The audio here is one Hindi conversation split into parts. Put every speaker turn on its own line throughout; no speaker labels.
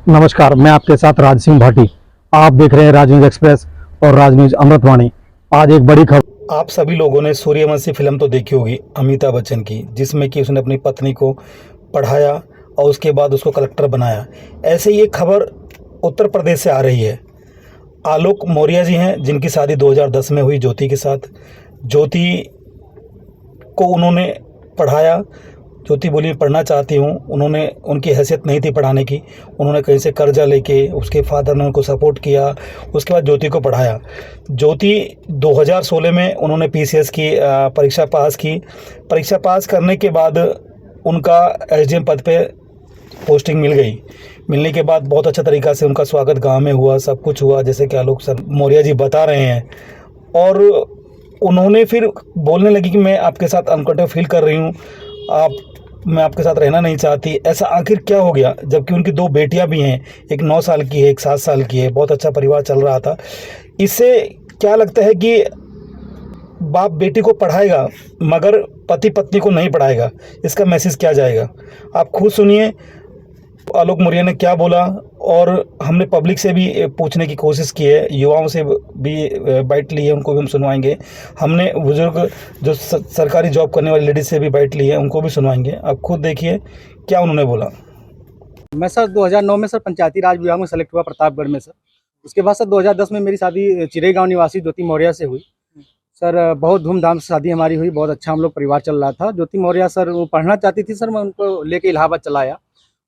नमस्कार, मैं आपके साथ राज सिंह भाटी। आप देख रहे हैं राज न्यूज एक्सप्रेस और राज न्यूज अमृतवाणी। आज एक बड़ी खबर।
आप सभी लोगों ने सूर्यवंशी फिल्म तो देखी होगी अमिताभ बच्चन की, जिसमें कि उसने अपनी पत्नी को पढ़ाया और उसके बाद उसको कलेक्टर बनाया। ऐसे ही एक खबर उत्तर प्रदेश से आ रही है। आलोक मौर्य जी हैं, जिनकी शादी 2010 में हुई ज्योति के साथ। ज्योति को उन्होंने पढ़ाया। ज्योति बोली पढ़ना चाहती हूँ। उनकी हैसियत नहीं थी पढ़ाने की। उन्होंने कहीं से कर्जा लेके, उसके फादर ने उनको सपोर्ट किया। उसके बाद ज्योति को पढ़ाया। ज्योति 2016 में उन्होंने पीसीएस की परीक्षा पास की। परीक्षा पास करने के बाद उनका एसडीएम पद पे पोस्टिंग मिल गई। मिलने के बाद बहुत अच्छा तरीक़ा से उनका स्वागत गांव में हुआ, सब कुछ हुआ जैसे कि आलोक सर मौर्य जी बता रहे हैं। और उन्होंने फिर बोलने लगी कि मैं आपके साथ अनकंफर्टेबल फील कर रही हूँ, मैं आपके साथ रहना नहीं चाहती। ऐसा आखिर क्या हो गया, जबकि उनकी 2 बेटियां भी हैं, एक 9 साल की है, एक 7 साल की है। बहुत अच्छा परिवार चल रहा था। इससे क्या लगता है कि बाप बेटी को पढ़ाएगा मगर पति पत्नी को नहीं पढ़ाएगा, इसका मैसेज क्या जाएगा? आप खुद सुनिए आलोक मौर्य ने क्या बोला। और हमने पब्लिक से भी पूछने की कोशिश की है, युवाओं से भी बाइट ली है, उनको भी हम सुनवाएंगे। हमने बुजुर्ग जो सरकारी जॉब करने वाली लेडीज से भी बाइट ली है, उनको भी सुनवाएंगे। आप खुद देखिए क्या उन्होंने बोला।
मैं सर 2009 में सर पंचायती राज विभाग में सेलेक्ट हुआ प्रतापगढ़ में सर। उसके बाद सर 2010 में मेरी शादी चिरई गाँव निवासी ज्योति मौर्य से हुई। सर बहुत धूमधाम से शादी हमारी हुई, बहुत अच्छा हम लोग परिवार चल रहा था। ज्योति मौर्य सर वो पढ़ना चाहती थी सर, मैं उनको लेके इलाहाबाद चला आया।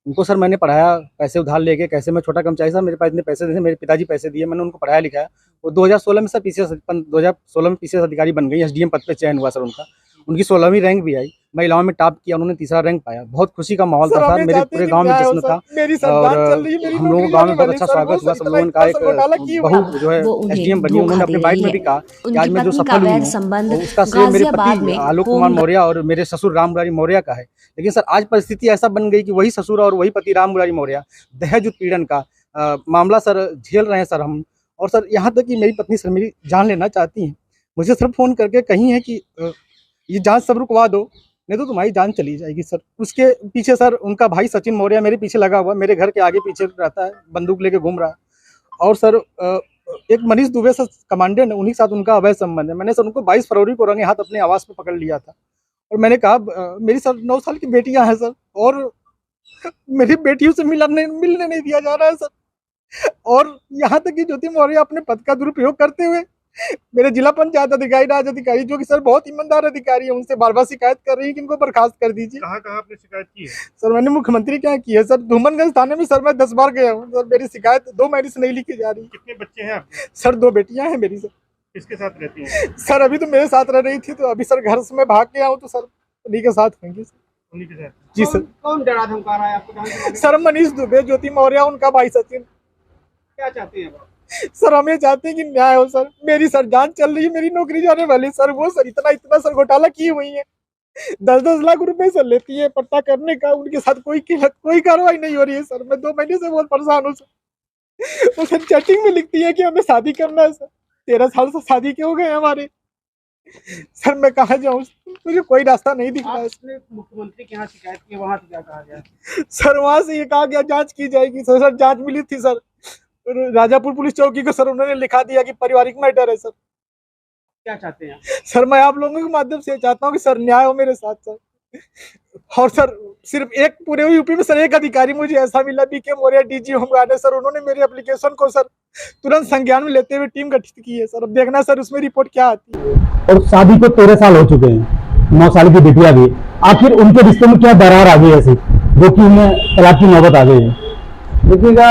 उनको सर मैंने पढ़ाया, पैसे उधार लेके। कैसे मैं छोटा कर्मचारी सर, मेरे पास इतने पैसे थे, मेरे पिताजी पैसे दिए, मैंने उनको पढ़ाया लिखाया। वो 2016 में सर पीसीएस अधिकारी बन गई, एसडीएम पद पे चयन हुआ सर उनका। उनकी 16वीं रैंक भी आई, महिलाओं में टॉप किया, उन्होंने 3रा रैंक पाया। बहुत खुशी का माहौल था सर, मेरे पूरे गांव में जश्न था। और हम लोगों को गांव में बहुत अच्छा स्वागत हुआ। सब लोगों का एक बहू जो है एसडीएम बनी, उन्होंने अपने बाइट में भी कहा कि आज मैं जो सफल हुई हूं उसका श्रेय मेरे पति आलोक कुमार मौर्य और मेरे ससुर राम मुरारी मौर्य का है। लेकिन सर आज परिस्थिति ऐसा बन गई कि वही ससुर और वही पति राम मुरारी मौर्य दहेज उत्पीड़न का मामला सर झेल रहे हैं सर हम। और सर यहाँ तक कि मेरी पत्नी सर मेरी जान लेना चाहती हैं। मुझे सर फ़ोन करके कही है कि ये जांच सब रुकवा दो, नहीं तो तुम्हारी जान चली जाएगी सर। उसके पीछे सर उनका भाई सचिन मौर्य मेरे पीछे लगा हुआ, मेरे घर के आगे पीछे रहता है, बंदूक लेके घूम रहा है। और सर एक मनीष दुबे सर कमांडेंट है, उन्हीं के साथ उनका अवैध संबंध है। मैंने सर उनको 22 फरवरी को रंगे हाथ अपने आवास पर पकड़ लिया था। और मैंने कहा मेरी सर 9 साल की बेटियां हैं सर, और मेरी बेटियों से मिलने नहीं दिया जा रहा है सर। और यहाँ तक कि ज्योति मौर्य अपने पद का दुरुपयोग करते हुए मेरे जिला पंचायत अधिकारी, राज अधिकारी, जो कि सर बहुत ईमानदार अधिकारी है, उनसे बार बार शिकायत कर रही है कि इनको बर्खास्त कर दीजिए।
कहाँ आपने शिकायत की है?
सर मैंने मुख्यमंत्री के यहाँ की है सर। धूमनगंज थाने में सर मैं 10 बार गया हूँ सर। मेरी शिकायत 2 महीने से नहीं लिखी जा रही।
कितने बच्चे हैं आपके?
सर 2 बेटियां हैं मेरी सर।
किसके साथ रहती हैं?
सर अभी तो मेरे साथ रह रही थी, तो अभी सर घर से मैं भाग गया हूँ, तो सर उन्हीं के साथ होंगी सर।
उन्हीं के साथ?
जी सर।
कौन डरा धमका रहा है आपको?
सर मनीष दुबे, ज्योति मौर्य, उनका भाई सचिन।
क्या चाहते हैं?
सर हमें चाहते हैं कि न्याय हो सर। मेरी सर जान चल रही है, मेरी नौकरी जाने वाली सर। वो सर इतना सर घोटाला की हुई है, 10-10 लाख रुपए सर लेती है पट्टा करने का। उनके साथ कोई कार्रवाई नहीं हो रही है सर। मैं 2 महीने से बहुत परेशान हूँ सर। वो सर चैटिंग में लिखती है कि हमें शादी करना है सर। 13 साल से शादी के हो गए हमारे। सर मैं कहाँ जाऊँ, मुझे कोई रास्ता नहीं दिख रहा है।
मुख्यमंत्री के यहाँ शिकायत की, वहाँ से क्या कहा गया?
सर वहाँ से ये कहा गया जांच की जाएगी सर। जांच मिली थी सर राजापुर पुलिस चौकी को, सर उन्होंने लिखा दिया कि पारिवारिक मैटर है सर।
क्या चाहते हैं
सर मैं आप लोगों के माध्यम से चाहता हूँ कि सर न्याय हो मेरे साथ सर। और सर सिर्फ एक पूरे यूपी में सर एक अधिकारी मुझे ऐसा मिला, बीके मौर्य डीजी होमगार्ड है सर। उन्होंने मेरे एप्लीकेशन को सर तुरंत संज्ञान में लेते हुए टीम गठित की है सर। अब देखना सर उसमें रिपोर्ट क्या आती है।
और शादी को 13 साल हो चुके हैं, 9 साल की बेटियां भी। आखिर उनके रिश्ते में क्या दरार आ गई ऐसी, जो कि उन्हें तलाक की नौबत आ गई है?
देखिएगा,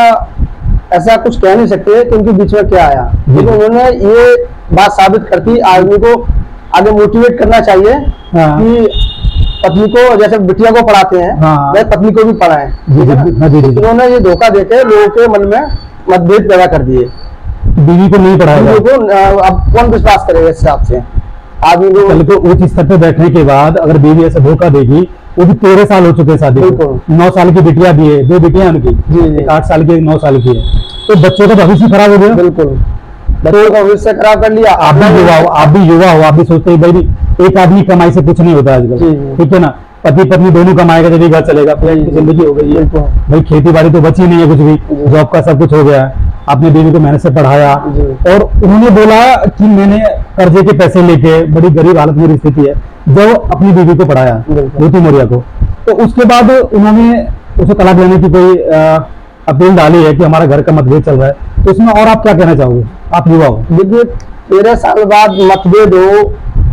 ऐसा कुछ कह नहीं सकते कि उनके बीच में क्या आया, लेकिन उन्होंने ये बात साबित करती आदमी को आगे मोटिवेट करना चाहिए। हाँ। कि पत्नी को जैसे बिटिया को पढ़ाते हैं, हाँ, वैसे पत्नी को भी पढ़ाएं। उन्होंने ये धोखा देके लोगों के मन में मतभेद पैदा कर दिए।
बीवी को नहीं पढ़ाया,
अब कौन विश्वास करेगा इस हिसाब से? आदमी को
उच्च स्तर पे बैठने के बाद अगर बीवी ऐसे धोखा देगी, वो भी 13 साल हो चुके हैं शादी को, 9 साल की बिटिया भी है, 2 बिटियां उनकी, एक 8 साल की, एक 9 साल की है। तो बच्चों का भविष्य खराब हो गया।
बिल्कुल, बच्चों का भविष्य खराब कर लिया।
आप भी युवा हो, आप भी सोचते हैं भाई एक आदमी कमाई से कुछ नहीं होता आजकल, ठीक है ना। पति पत्नी दोनों कमाएगा जब घर चलेगा, फिर की जिंदगी हो गई है। भाई खेती बाड़ी तो बची नहीं है कुछ भी, जॉब का सब कुछ हो गया है। आपने बीवी को मेहनत से पढ़ाया और उन्होंने बोला कि मैंने कर्जे के पैसे लेके, बड़ी गरीब हालत में स्थिति है, जब अपनी बीवी को पढ़ाया ज्योति मौर्य को, तो उसके बाद उन्होंने उसे तलाक लेने की कोई अपील डाली है कि हमारा घर का मतभेद चल रहा है, तो इसमें और आप क्या कहना चाहोगे, आप युवा हो?
देखिए 13 साल बाद मतभेद हो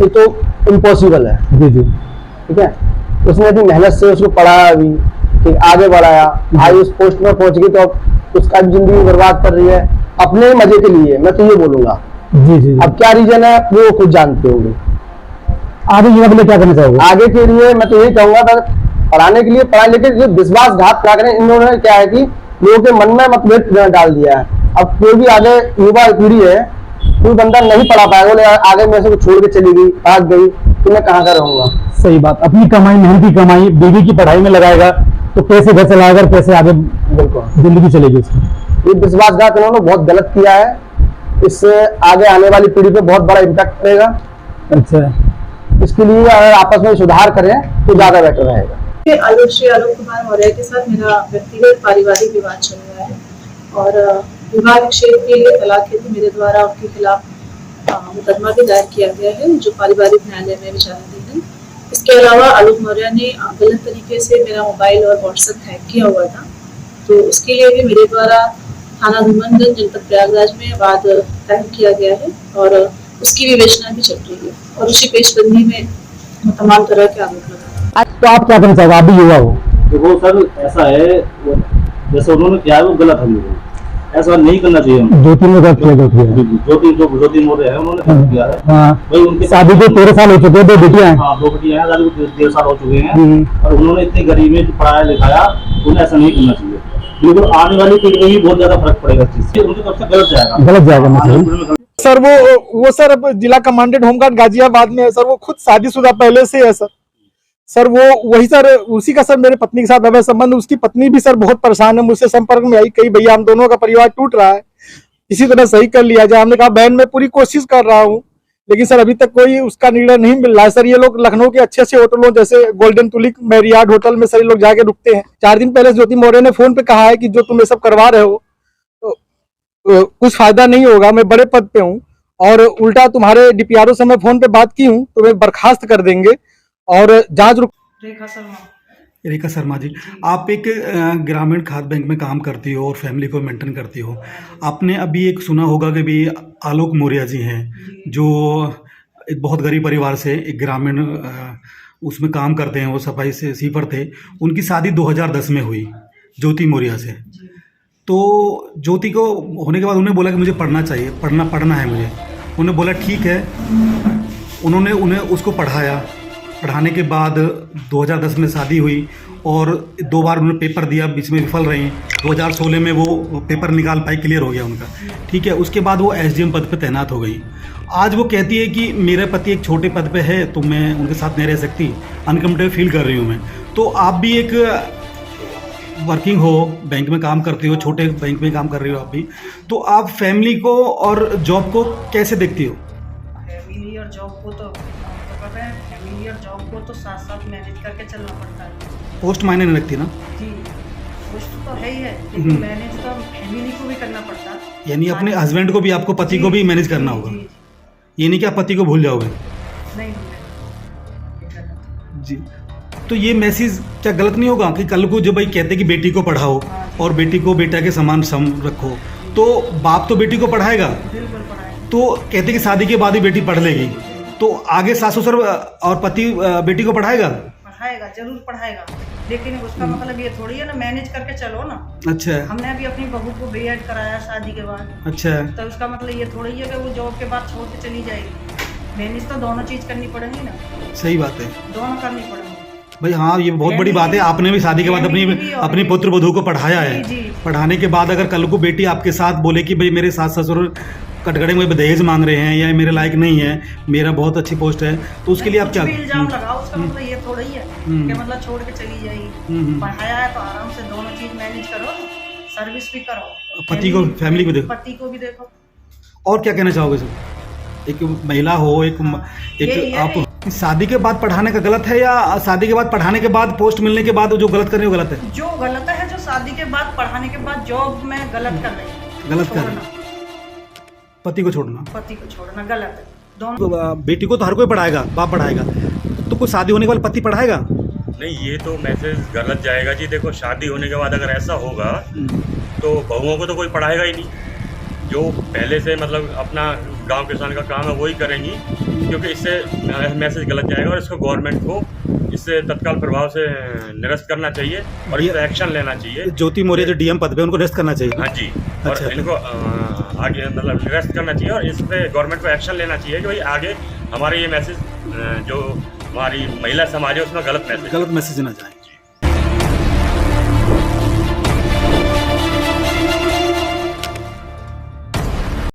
ये तो इम्पॉसिबल है।
जी जी।
ठीक है, उसने अपनी मेहनत से उसको पढ़ाया भी, ठीक आगे बढ़ाया, आज उस पोस्ट में पहुंच गई, तो अब उसका भी जिंदगी बर्बाद कर रही है अपने मजे के लिए, मैं तो ये बोलूंगा।
जी जी।
अब क्या रीजन है वो खुद जानते होंगे।
आगे युवा के लिए क्या करना चाहोगे?
आगे के लिए मैं तो यही कहूंगा पढ़ाने के लिए पढ़ाई, लेकिन जो विश्वासघात क्या करें, इन लोगों ने क्या है कि लोगों के मन में मतभेद डाल दिया है। अब कोई भी आगे युवा पीढ़ी है, कोई बंदा नहीं पढ़ा पाएगा, बोले आगे मेरे से छोड़ के चली गई, भाग गई, तो मैं कहाँ का रहूंगा।
सही बात, अपनी कमाई, मेहनत की कमाई बीवी की पढ़ाई में लगाएगा तो कैसे घर चलाएगा, कैसे आगे बिल्कुल जिंदगी चलेगी उसकी।
ये विश्वासघात इन्होंने बहुत गलत किया है, इससे आगे आने वाली पीढ़ी पे बहुत बड़ा इम्पैक्ट पड़ेगा।
अच्छा,
इसके लिए अगर आपस में सुधार करें तो ज्यादा बेटर रहेगा।
श्री आलोक कुमार मौर्य के साथ मेरा व्यक्तिगत पारिवारिक विवाद चल रहा है और विवाह विच्छेद के लिए तलाक हेतु मेरे द्वारा उनके खिलाफ मुकदमा भी दायर किया गया है, जो पारिवारिक न्यायालय में विचाराधीन है। इसके अलावा आलोक मौर्य ने गलत तरीके से मेरा मोबाइल और व्हाट्सएप हैक किया हुआ था, तो उसके लिए भी मेरे द्वारा थाना धूमनगंज जनपद प्रयागराज में वाद दायर किया गया है और उसकी विवेचना भी चल रही है और उसी पेशबंदी में तमाम तरह के आरोप लगा।
तो आप क्या करना चाहोगे, आप भी युवा हो?
देखो सर, ऐसा है जैसे उन्होंने किया है वो गलत है, ऐसा नहीं करना चाहिए।
दो तीन गलत किया
जो तीन मोरे हैं उन्होंने गलत किया है। भाई उनके
शादी को 13 साल हो चुके हैं, 2 बेटियां हैं।
हाँ, 2 बेटियां हैं, शादी को 13 साल हो चुके हैं और उन्होंने इतनी गरीबी में पढ़ाया लिखाया, उन्हें ऐसा नहीं करना चाहिए। बिल्कुल आने वाली पीढ़ी में भी बहुत ज्यादा फर्क पड़ेगा इस चीज से, उनकी तरफ से गलत जाएगा।
सर वो सर अब जिला कमांडेंट होमगार्ड गाजियाबाद में है सर, वो खुद शादीशुदा पहले से है सर वो वही सर, उसी का सर मेरे पत्नी के साथ अवैध संबंध, उसकी पत्नी भी सर बहुत परेशान है, मुझसे संपर्क में आई, कई भैया हम दोनों का परिवार टूट रहा है, इसी तरह सही कर लिया जाए। हमने कहा बहन मैं पूरी कोशिश कर रहा हूँ, लेकिन सर अभी तक कोई उसका निर्णय नहीं मिल रहा है। सर ये लोग लखनऊ के अच्छे अच्छे होटलों जैसे गोल्डन तुलिक, मैरियार्ड होटल में सर ये लोग जाके रुकते हैं। 4 दिन पहले ज्योति मौर्य ने फोन पे कहा है कि जो तुम ये सब करवा रहे हो तो कुछ फायदा नहीं होगा, मैं बड़े पद पे हूँ और उल्टा तुम्हारे डीपीआरओ से मैं फोन पे बात की हूँ, तुम्हें बर्खास्त कर देंगे और जांच रुक।
रेखा शर्मा जी, आप एक ग्रामीण खाद्य बैंक में काम करती हो और फैमिली को मेंटेन करती हो। आपने अभी एक सुना होगा कि भी आलोक मौर्य जी हैं, जो एक बहुत गरीब परिवार से एक ग्रामीण उसमें काम करते हैं, वो सफाई से सीपर थे। उनकी शादी 2010 में हुई ज्योति मौर्य से। तो ज्योति को होने के बाद उन्हें बोला कि मुझे पढ़ना चाहिए, पढ़ना है मुझे। उन्हें बोला ठीक है, उन्होंने उन्हें उसको पढ़ाया। पढ़ाने के बाद 2010 में शादी हुई और 2 बार उन्होंने पेपर दिया, बीच में विफल रही। 2016 में वो पेपर निकाल पाई, क्लियर हो गया उनका, ठीक है। उसके बाद वो एसडीएम पद पे तैनात हो गई। आज वो कहती है कि मेरे पति एक छोटे पद पे है तो मैं उनके साथ नहीं रह सकती, अनकम्फर्टेबल फील कर रही हूँ मैं। तो आप भी एक वर्किंग हो, बैंक में काम करती हो, छोटे बैंक में काम कर रही हो आप भी, तो आप फैमिली को और जॉब को कैसे देखती हो?
फैमिली और जॉब को तो पता है, फैमिली और जॉब को तो साथ साथ मैनेज करके चलना पड़ता है।
पोस्ट मायने नहीं रखती ना
जी, पोस्ट तो है ही है, लेकिन मैनेज तो फैमिली को भी करना पड़ता है।
यानी अपने हस्बैंड को भी, आपको पति को भी मैनेज करना होगा। ये नहीं कि आप पति को भूल जाओगे।
नहीं
जी, तो ये मैसेज क्या गलत नहीं होगा कि कल को जब भाई कहते कि बेटी को पढ़ाओ और बेटी को बेटा के समान सम रखो, तो बाप तो बेटी को पढ़ाएगा,
बिल्कुल पढ़ाएगा।
तो कहते कि शादी के बाद ही बेटी पढ़ लेगी, तो आगे सास ससुर और पति बेटी को पढ़ाएगा
जरूर पढ़ाएगा, लेकिन उसका मतलब ये थोड़ी है ना मैनेज करके चलो ना।
अच्छा,
हमने अभी अपनी बहू को बीएड कराया शादी के बाद।
अच्छा,
तो उसका मतलब ये थोड़ी है कि वो जॉब के बाद छोड़ के चली जाएगी। मैनेज तो दोनों चीज करनी पड़ेगी ना।
सही बात है,
दोनों करनी पड़ेगी
भाई। हाँ, ये बहुत बड़ी बात है। आपने भी शादी के बाद अपनी पुत्र वधू को पढ़ाया है। पढ़ाने के बाद अगर कल को बेटी आपके साथ बोले कि भाई मेरे सास ससुर कटघरे में दहेज मांग रहे हैं या मेरे लायक नहीं है, मेरा बहुत अच्छी पोस्ट है, तो उसके लिए आप क्या
इल्जाम लगाओ? उसका मतलब ये थोड़ा ही है कि मतलब छोड़ के चली जाएगी। पढ़ाया है तो आराम से दोनों चीज मैनेज करो, सर्विस भी करो,
पति को, फैमिली को देखो,
पति को भी देखो।
और क्या कहना चाहोगे सर? एक महिला हो, एक आप शादी के बाद पढ़ाने का गलत है या शादी के बाद पढ़ाने के बाद पोस्ट मिलने के बाद जो गलत कर रहे हो गलत है?
जो गलत है, जो शादी के बाद पढ़ाने के बाद जॉब में गलत कर रही है,
गलत कर रहे
छोड़ना,
हैं। पति को छोड़ना,
पति को छोड़ना गलत है। दोनों
तो बेटी को तो हर कोई पढ़ाएगा, बाप पढ़ाएगा, तो कोई शादी होने के बाद पति पढ़ाएगा?
नहीं, ये तो मैसेज गलत जाएगा जी। देखो, शादी होने के बाद अगर ऐसा होगा तो बहुओं को तो कोई पढ़ाएगा ही नहीं। जो पहले से मतलब अपना गांव किसान का काम है वही करेंगी, क्योंकि इससे मैसेज गलत जाएगा और इसको गवर्नमेंट को इससे तत्काल प्रभाव से निरस्त करना चाहिए और इस पर एक्शन लेना चाहिए।
ज्योति मौर्य जो डीएम पद पे उनको निरस्त करना चाहिए।
हाँ जी, और
अच्छा।
इनको आगे मतलब निरस्त करना चाहिए और इस पर गवर्नमेंट को एक्शन लेना चाहिए कि भाई आगे हमारे ये मैसेज जो हमारी महिला समाज है उसमें गलत मैसेज
ना जाए।